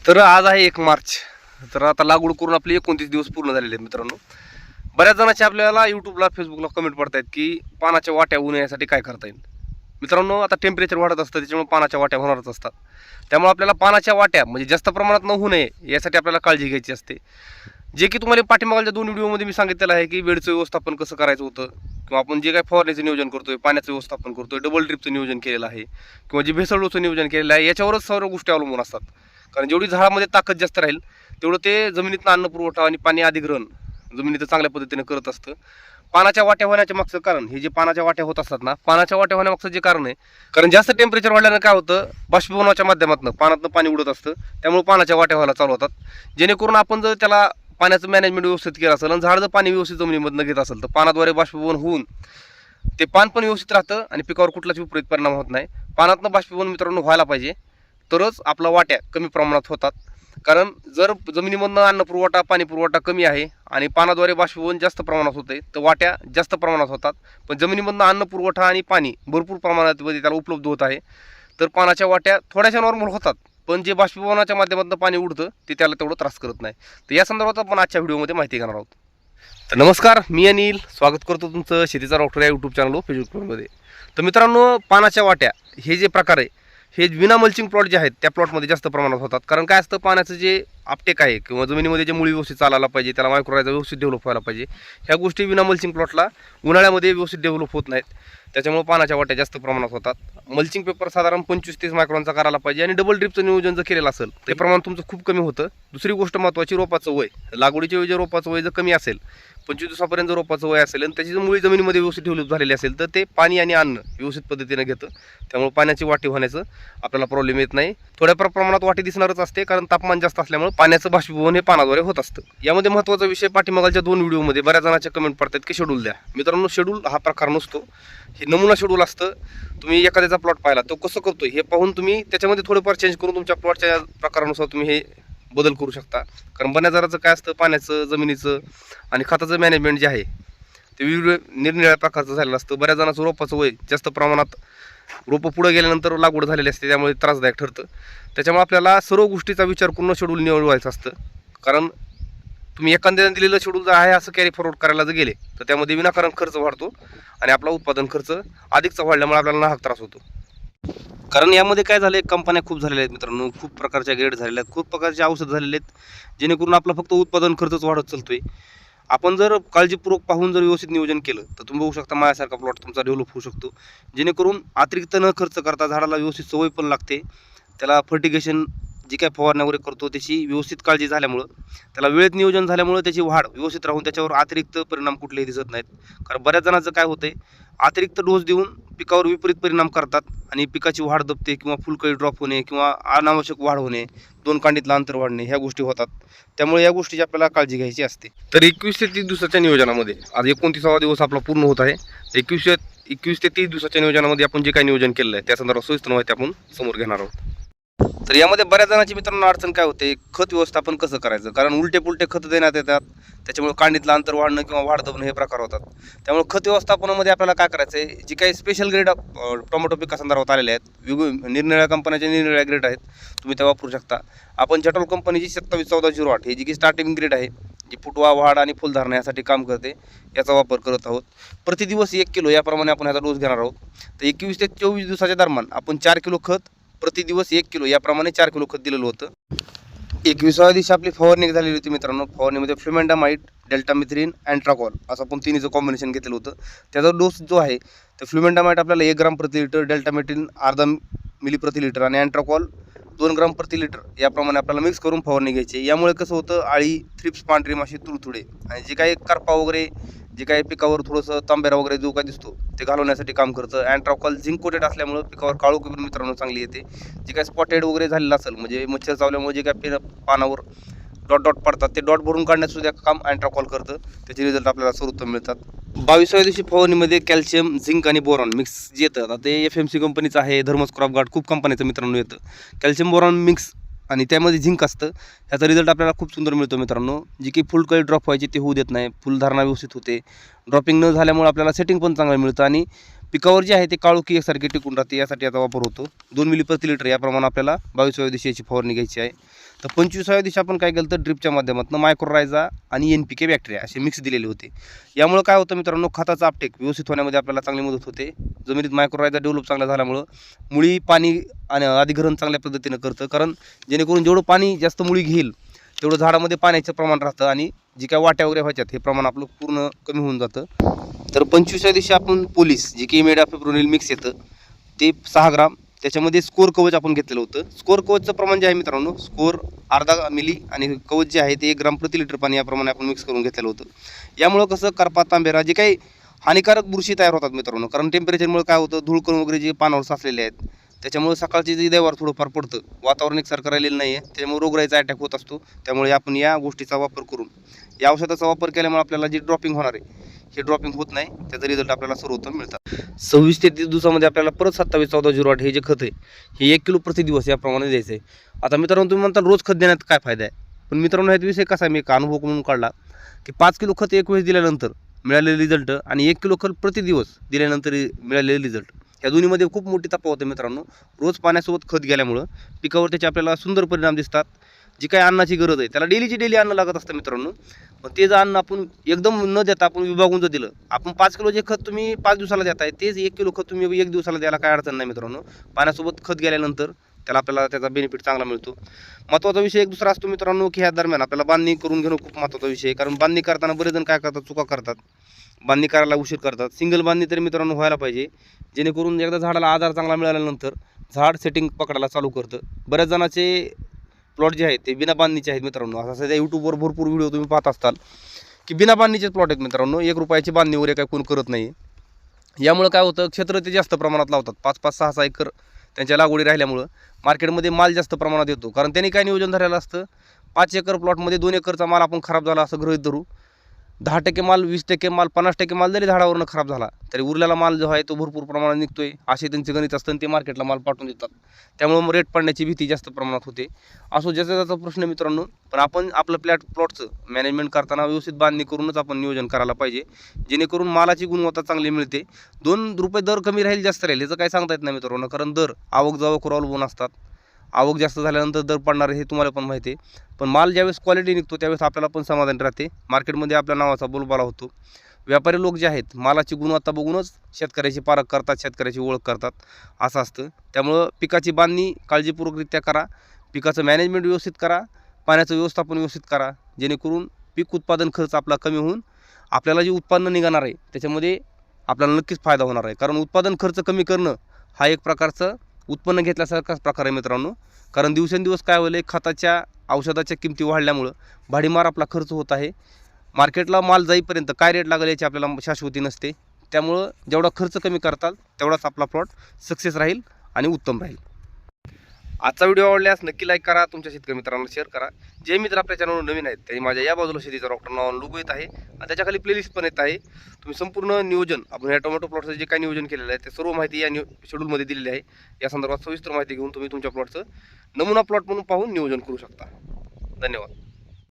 तर आज आहे 1 मार्च. तर आता लागवड करून आपले 29 दिवस पूर्ण झालेले आहेत मित्रांनो. बऱ्याच जणांचे आपल्याला यूट्यूबला फेसबुकला कमेंट पडतायत की पानाच्या वाट्या होऊ नये यासाठी काय करता येईल. मित्रांनो आता टेम्परेचर वाढत असतं त्याच्यामुळे पानाच्या वाट्या होणारच असतात. त्यामुळे आपल्याला पानाच्या वाट्या म्हणजे जास्त प्रमाणात न होऊ नये यासाठी आपल्याला काळजी घ्यायची असते. जे की तुम्हाला पाठीमागच्या 2 व्हिडिओमध्ये मी सांगितलेलं आहे की वेळचं व्यवस्थापन कसं करायचं होतं, किंवा आपण जे काय फवारण्याचं नियोजन करतोय, पाण्याचं व्यवस्थापन करतोय, डबल ड्रिपचं नियोजन केलेलं आहे किंवा जे भेसळ डोसचं नियोजन केलेलं आहे, याच्यावरच सर्व गोष्टी अवलंबून असतात. कारण जेवढी झाडामध्ये ताकद जास्त राहील तेवढं ते जमिनीतनं अन्न पुरवठा आणि पाणी अधिग्रहण जमिनीचं चांगल्या पद्धतीने करत असतं. पानाच्या वाट्या होण्याच्या मागचं कारण, हे जे पानाच्या वाट्या होत असतात ना, पानाच्या वाट्या होण्यामागचं जे कारण आहे, कारण जास्त टेम्परेचर वाढल्यानं काय होतं, बाष्पीभवनाच्या माध्यमातून पानातनं पाणी उडत असतं, त्यामुळे पानाच्या वाट्या व्हायला चालू होतात. जेणेकरून आपण जर त्याला पाण्याचं मॅनेजमेंट व्यवस्थित केलं असेल आणि झाड जर पाणी व्यवस्थित जमिनीमधनं घेत असेल तर पानाद्वारे बाष्पीभवन होऊन ते पान पण व्यवस्थित राहतं आणि पिकावर कुठलाच विपरीत परिणाम होत नाही. पानातनं बाष्पीभवन मित्रांनो व्हायला पाहिजे, तरच आपला वाट्या कमी प्रमाणात होतात. कारण जर जमिनीमधनं अन्न पुरवठा पाणी पुरवठा कमी आहे आणि पानाद्वारे बाष्पीभवन जास्त प्रमाणात होते तर वाट्या जास्त प्रमाणात होतात. पण जमिनीमधनं अन्न पुरवठा आणि पाणी भरपूर प्रमाणात त्याला उपलब्ध होत आहे तर पानाच्या वाट्या थोड्याशा नॉर्मल होतात. पण जे बाष्पीभवनाच्या माध्यमातून पाणी उडतं ते त्याला तेवढं त्रास करत नाही. तर या संदर्भात आपण आजच्या व्हिडिओमध्ये माहिती घेणार आहोत. तर नमस्कार, मी अनिल स्वागत करतो तुमचं शेतीचा डॉक्टर या यूट्यूब चॅनल फेसबुकमध्ये. तर मित्रांनो, पानाच्या वाट्या हे जे प्रकार आहे हे विना मल्चिंग प्लॉट जे आहेत त्या प्लॉटमध्ये जास्त प्रमाणात होतात. कारण काय असतं, पाण्याचं जे अपटेक आहे किंवा जमिनीमध्ये जे मुळी व्यवस्थित चालायला पाहिजे, त्याला मायक्रोरायझा व्यवस्थित डेव्हलप व्हायला पाहिजे, ह्या गोष्टी विना मल्चिंग प्लॉटला उन्हाळ्यामध्ये व्यवस्थित डेव्हलप होत नाहीत. त्याच्यामुळे पानाच्या वाट्या जास्त प्रमाणात होतात. मल्चिंग पेपर साधारण 25-30 मायक्रॉनचा करायला पाहिजे आणि डबल ड्रिपचं नियोजन जर केलेलं असेल ते प्रमाण तुमचं खूप कमी होतं. दुसरी गोष्ट महत्त्वाची, रोपाचं वय, लागवडीच्या वेळी जे रोपाचं वय जर कमी असेल, 25 दिवसापर्यंत जर रोपाचं वय असेल आणि त्याची जर मुळी जमिनीमध्ये व्यवस्थित डेव्हलप झालेली असेल तर ते पाणी आणि अन्न व्यवस्थित पद्धतीने घेतं. त्यामुळे पाण्याची वाटी होण्याचं आपल्याला प्रॉब्लेम येत नाही. थोड्या प्रमाणात वाटी दिसणारच असते कारण तापमान जास्त असल्यामुळे पाण्याचं बाष्पीभवन हे पानाद्वारे होत असतं. यामध्ये महत्त्वाचा विषय, पाठीमागच्या 2 व्हिडिओमध्ये बऱ्याच जणांचे कमेंट पडतात की शेड्यूल द्या. मित्रांनो, शेड्यूल हा प्रकार नसतो, हे नमुना शेड्यूल असतं. तुम्ही एखाद्याचा प्लॉट पाहिला तो कसं करतोय हे पाहून तुम्ही त्याच्यामध्ये थोडेफार चेंज करून तुमच्या प्लॉटच्या प्रकारानुसार तुम्ही हे बदल करू शकता. कारण बऱ्याच जणांचं काय असतं, पाण्याचं, जमिनीचं आणि खताचं मॅनेजमेंट जे आहे ते निरनिराळ्या प्रकारचं झालेलं असतं. बऱ्याच जणांचं रोपाचं वय जास्त प्रमाणात, रोपं पुढं गेल्यानंतर लागवड झालेली असते, त्यामुळे त्रासदायक ठरतं. त्याच्यामुळे आपल्याला सर्व गोष्टीचा विचार करून शेड्यूल निवडायचं असतं. कारण तुम्ही एखाद्याने दिलेलं शेड्यूल जर आहे असं कॅरी फॉरवर्ड करायला जर गेले तर त्यामध्ये विनाकारण खर्च वाढतो आणि आपला उत्पादन खर्च अधिकचा वाढल्यामुळे आपल्याला नाहक त्रास होतो. कारण यामध्ये काय झालं, कंपन्या खूप झालेल्या आहेत मित्रांनो, खूप प्रकारच्या ग्रेड झालेल्या आहेत, खूप प्रकारचे औषध झालेले आहेत, जेणेकरून आपला फक्त उत्पादन खर्चच वाढत चालतोय. आपण जर काळजीपूर्वक पाहून जर व्यवस्थित नियोजन केलं तर तुम्ही बघू शकता माझ्यासारखा प्लॉट तुमचा डेव्हलप होऊ शकतो. जेणेकरून अतिरिक्त न खर्च करता झाडाला व्यवस्थित सवय पण लागते, त्याला फर्टिगेशन जी काय फवारण्या वगैरे करतो त्याची व्यवस्थित काळजी झाल्यामुळं, त्याला वेळेत नियोजन झाल्यामुळं त्याची वाढ व्यवस्थित राहून त्याच्यावर अतिरिक्त परिणाम कुठलेही दिसत नाहीत. कारण बऱ्याच जणांचं काय होतंय, अतिरिक्त डोस देऊन पिकावर विपरीत परिणाम करतात आणि पिकाची वाढ दबते किंवा फुलकळी ड्रॉप होणे किंवा अनावश्यक वाढ होणे, 2 कांडीतलं अंतर वाढणे, ह्या गोष्टी होतात. त्यामुळे या गोष्टीची आपल्याला काळजी घ्यायची असते. तर 21 ते 30 दिवसाच्या नियोजनामध्ये आज 29वा दिवस आपला पूर्ण होत आहे. 21 ते 30 दिवसाच्या नियोजनामध्ये आपण जे काही नियोजन केलं आहे त्या संदर्भात सविस्तर माहिती आपण समोर घेणार आहोत. तर यामध्ये बऱ्याच जणांची मित्रांनो अडचण काय होते, खत व्यवस्थापन कसं करायचं. कारण उलटे पुलटे खत देण्यात येतात, त्याच्यामुळे कांडीतलं अंतर वाढणं किंवा वाढ दबणं हे प्रकार होतात. त्यामुळे खत व्यवस्थापनामध्ये आपल्याला काय करायचं आहे, जी काही स्पेशल ग्रेड टोमॅटो पिकासंदर्भात आलेले आहेत, निरनिराळ्या कंपन्याचे निरनिराळ्या ग्रेड आहेत, तुम्ही त्या वापरू शकता. आपण जटोल कंपनीची 271408 ही जी की स्टार्टिंग ग्रेड आहे, जी फुटवा, वाढ आणि फुलधारणा यासाठी काम करते, याचा वापर करत आहोत. प्रतिदिवस 1 किलो याप्रमाणे आपण ह्याचा डोस घेणार आहोत. तर 21 ते 24 दिवसाच्या दरम्यान आपण 4 किलो खत, प्रतिदिवस 1 किलो याप्रमाणे 4 किलो खत दिलेलं होतं. 21व्या दिवशी आपली फवारणी झालेली होती मित्रांनो. फवारणीमध्ये फ्ल्युमेंडामाइट, डेल्टामिथ्रिन, अँट्राकॉल असं आपण तिन्हीचं कॉम्बिनेशन घेतलेलं होतं. त्याचा डोस जो आहे तर फ्ल्युमेंडामाइट आपल्याला 1 ग्राम प्रति लिटर, डेल्टामिथ्रिन अर्धा मिली प्रति लिटर आणि अँट्राकॉल 2 ग्राम प्रति लिटर याप्रमाणे आपल्याला मिक्स करून फवारणी घ्यायची. यामुळे कसं होतं, आळी, थ्रिप्स, पांढरी माशी, तुडतुडे आणि जे काही करपा वगैरे, जे काही पिकावर थोडंसं तांबेरा वगैरे जो काही दिसतो ते घालवण्यासाठी काम करतं. अँट्राकॉल झिंक कोटेड असल्यामुळे पिकावर काळोखी पण मित्रांनो चांगली येते. जे काही स्पॉटेड वगैरे झालेलं असेल, म्हणजे मच्छर चावल्यामुळे जे काही पानावर डॉट डॉट पडतात ते डॉट भरून काढण्यात सुद्धा काम अँट्राकॉल करतं. त्याचे रिझल्ट आपल्याला सर्वोत्तम मिळतात. 22व्या दिवशी फवारणीमध्ये कॅल्शियम, झिंक आणि बोरॉन मिक्स जे येतं, आता ते FMC कंपनीचं आहे, धर्मस क्रॉप गार्ड खूप कंपनीचं मित्रांनो येतं. कॅल्शियम बोरॉन मिक्स आणि त्यामध्ये झिंक असतं, ह्याचा रिझल्ट आपल्याला खूप सुंदर मिळतो मित्रांनो. जी की फुलकळी ड्रॉप व्हायची ते होऊ देत नाही, फुलधारणा व्यवस्थित होते, ड्रॉपिंग न झाल्यामुळे आपल्याला सेटिंग पण चांगलं मिळतं आणि पिकावर जे आहे ते काळोखी एकसारखी टिकून राहते, यासाठी याचा वापर होतो. 2 मिली प्रति लिटर याप्रमाणे आपल्याला 22व्या दिवशी याची फवारणी घ्यायची आहे. तर 25व्या दिवशी आपण काय केलं तर ड्रिपच्या माध्यमातून मायक्रोरायझा आणि NPK बॅक्टेरिया असे मिक्स दिलेले होते. यामुळे काय होतं मित्रांनो, खताचा अपटेक व्यवस्थित होण्यामध्ये आपल्याला चांगली मदत होते. जमिनीत मायक्रोरायझा डेव्हलप चांगला झाल्यामुळं मुळी पाणी आणि अधिग्रहण चांगल्या पद्धतीनं करतं, कारण जेणेकरून जेवढं पाणी जास्त मुळी घेईल तेवढं झाडामध्ये पाण्याचं प्रमाण राहतं आणि जी काय वाट्या वगैरे व्हायच्यात हे प्रमाण आपलं पूर्ण कमी होऊन जातं. तर 25व्या दिवशी आपण पोलीस जे की इमिडाफिप्रोनिल मिक्स येतं ते 6 ग्राम, त्याच्यामध्ये स्कोर कवच आपण घेतलेलं होतं. स्कोर कवचचं प्रमाण जे आहे मित्रांनो, स्कोर अर्धा मिली आणि कवच जे आहे ते 1 ग्राम प्रति लिटर पाणी याप्रमाणे आपण मिक्स करून घेतलेलं होतं. यामुळं कसं करपा, तांबेरा जे काही हानिकारक बुरशी तयार होतात मित्रांनो, कारण टेम्परेचरमुळे काय होतं, धूळकण वगैरे जे पानावर साचलेले आहेत त्याच्यामुळे सकाळची जे देवावर थोडंफार पडतं, वातावरण एकसारखं राहिलेलं नाही आहे, त्याच्यामुळे रोगराईचा अटॅक होत असतो. त्यामुळे आपण या गोष्टीचा वापर करून, या औषधाचा वापर केल्यामुळे आपल्याला जी ड्रॉपिंग होणार आहे हे ड्रॉपिंग होत नाही, त्याचा रिझल्ट आपल्याला सर्वोत्तम मिळतात. 26 ते 30 दिवसामध्ये आपल्याला परत 27-14-08 हे जे खत आहे हे 1 किलो प्रति दिवस याप्रमाणे द्यायचं आहे. आता मित्रांनो तुम्ही म्हणता रोज खत देण्यात काय फायदा आहे, पण मित्रांनो ह्याचा विषय कसा आहे, मी एक अनुभव म्हणून काढला की 5 किलो खत एक वेळेस दिल्यानंतर मिळालेले रिझल्ट आणि 1 किलो खत प्रति दिवस दिल्यानंतर मिळालेले रिझल्ट या दोन्हीमध्ये खूप मोठी तफावत आहे मित्रांनो. रोज पाण्यासोबत खत गेल्यामुळं पिकावर त्याचे आपल्याला सुंदर परिणाम दिसतात. जी काही अन्नाची गरज आहे त्याला डेलीची डेली अन्न लागत असतं मित्रांनो, पण ते जर अन्न आपण एकदम न देता आपण विभागून जर दिलं, आपण 5 किलो जे खत तुम्ही 5 दिवसाला देताय तेच 1 किलो खत तुम्ही 1 दिवसाला द्यायला काय अडचण नाही मित्रांनो. पाण्यासोबत खत गेल्यानंतर त्याला आपल्याला त्याचा बेनिफिट चांगला मिळतो. महत्त्वाचा विषय एक दुसरा असतो मित्रांनो की ह्या दरम्यान आपल्याला बांधणी करून घेणं खूप महत्त्वाचा विषय आहे, कारण बांधणी करताना बरेच जण काय करतात, चुका करतात, बांधणी करायला उशीर करतात. सिंगल बांधणी तरी मित्रांनो व्हायला पाहिजे, जेणेकरून एकदा झाडाला आधार चांगला मिळाल्यानंतर झाड सेटिंग पकडायला चालू करतं. बऱ्याच जणांचे प्लॉट जे आहेत ते बिना बांधणीचे आहेत मित्रांनो. असं सध्या यूट्यूबवर भरपूर व्हिडिओ तुम्ही पाहत असताल की बिना बांधणीचेच प्लॉट आहेत मित्रांनो. 1 रुपयाची बांधणी वगैरे काय कोण करत नाही. यामुळे काय होतं, क्षेत्र ते जास्त प्रमाणात लावतात, 5-5, 6-6 एकर त्यांच्या लागवडी राहिल्यामुळं मार्केटमध्ये माल जास्त प्रमाणात येतो. कारण त्यांनी काय नियोजन धरायला असतं, 5 एकर प्लॉटमध्ये 2 एकरचा माल आपण खराब झाला असं गृहीत धरू, 10% माल, 20% माल, 50% माल जरी झाडावरनं खराब झाला तरी उरलेला माल जो आहे तो भरपूर प्रमाणात निघतोय, असे त्यांचे गणित असतं, ते मार्केटला माल पाठवून देतात. त्यामुळे रेट पडण्याची भीती जास्त प्रमाणात होते. असो ज्याचा त्याचा प्रश्न मित्रांनो, पण आपण आपलं प्लॉटचं मॅनेजमेंट करताना व्यवस्थित बांधणी करूनच आपण नियोजन करायला पाहिजे, जेणेकरून मालाची गुणवत्ता चांगली मिळते. 2 रुपये दर कमी राहील जास्त राहील याचं काही सांगता येत नाही मित्रांनो, कारण दर आवक जावकवर अवलंबून असतात. आवक जास्त झाल्यानंतर दर पडणार हे तुम्हाला पण माहिती आहे, पण माल ज्यावेळेस क्वालिटी निघतो त्यावेळेस आपल्याला पण समाधान राहते, मार्केटमध्ये आपल्या नावाचा बोलबाला होतो. व्यापारी लोक जे आहेत मालाची गुणवत्ता बघूनच शेतकऱ्याची पारख करतात, शेतकऱ्याची ओळख करतात, असं असतं. त्यामुळं पिकाची बांधणी काळजीपूर्वकरित्या करा, पिकाचं मॅनेजमेंट व्यवस्थित करा, पाण्याचं व्यवस्थापन व्यवस्थित करा, जेणेकरून पीक उत्पादन खर्च आपला कमी होऊन आपल्याला जे उत्पन्न निघणार आहे त्याच्यामध्ये आपल्याला नक्कीच फायदा होणार आहे. कारण उत्पादन खर्च कमी करणं हा एक प्रकारचं उत्पन्न घेतल्यासारखाच प्रकार आहे मित्रांनो. कारण दिवसेंदिवस काय होईल, खताच्या औषधाच्या किमती वाढल्यामुळं भाडीमार आपला खर्च होत आहे. मार्केटला माल जाईपर्यंत काय रेट लागेल याची आपल्याला शाश्वती नसते. त्यामुळं जेवढा खर्च कमी करताल तेवढाच आपला प्लॉट सक्सेस राहील आणि उत्तम राहील. आजचा व्हिडिओ आवडल्यास नक्की लाईक करा, तुमच्या शेतकरी मित्रांना शेअर करा. जे मित्र आपल्या चॅनलवर नवीन आहेत त्यांनी माझ्या या बाजूला शेतीचा डॉक्टर नावानं लोगो येत आहे आणि त्याच्या खाली प्लेलिस्ट पण येत आहे. तुम्ही संपूर्ण नियोजन आपण या टोमॅटो प्लॉटचं जे काही नियोजन केलेलं आहे ते सर्व माहिती या शेड्यूलमध्ये दिलेली आहे. या संदर्भात सविस्तर माहिती घेऊन तुम्ही तुमच्या प्लॉटचं नमुना प्लॉट म्हणून पाहून नियोजन करू शकता. धन्यवाद.